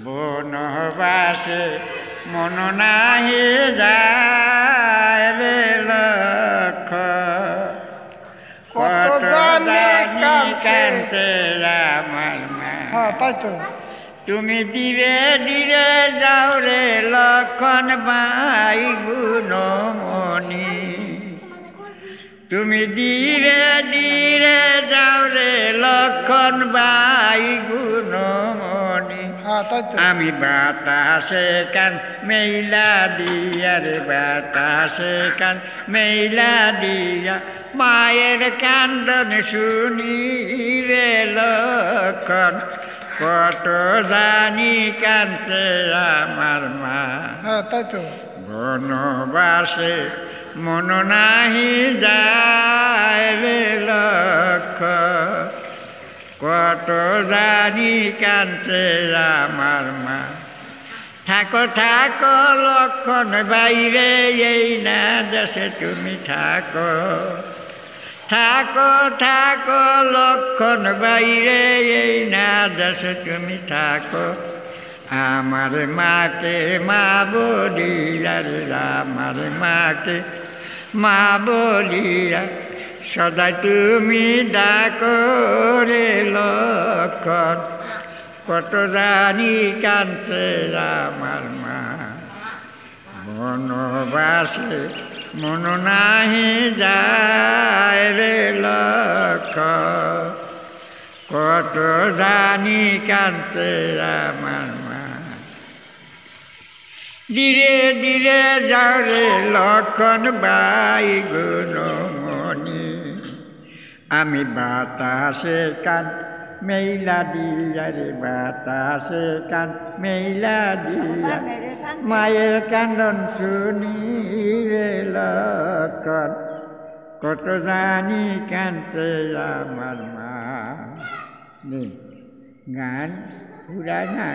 বনবাসে মন নাহি যায় রে লক্ষ কত জানি কাঁদছে আমার মা। তাই তো তুমি ধীরে ধীরে যাও রে লক্ষণ বাই গুণমণি, তুমি ধীরে ধীরে যাও রে লক্ষণ বাই গুণমণি। তাই তো আমি বাতাসে কান মেইলা দিয়া রে বাতাসে কান মেইলা দিয়া মায়ের কান্দন শুনি রে লক্ষণ কত জানি কাঁদছে আমার মা। তাই তো বনবাসে মন নাহি যায় রে লক্ষণ কত জানি কাঁদছে আমার মা। থাকো থাকো লক্ষণ বাইরে এই না দেশে তুমি থাকো, থাকো থাকো লক্ষণ বাইরে এই না দেশে তুমি থাকো। আমার মাকে মা বলিয়া রে আমার মাকে মা বলিয়া সদা তুমি ডাকো রে লক্ষণ কত জানি কাঁদছে আমার মা। বনবাসে মন নাহি যায় রে লক্ষণ কত জানি কাঁদছে আমার মা। ধীরে ধীরে যাও রে লক্ষণ বাই গুণমণি, আমি বাতাসে কান মেইলা দিয়া রে বাতাসে কান মেইলা দিয়া মায়ের কান্দন শুনি রে লক্ষণ কত জানি কাঁদছে আমার মা। গান পুরা না।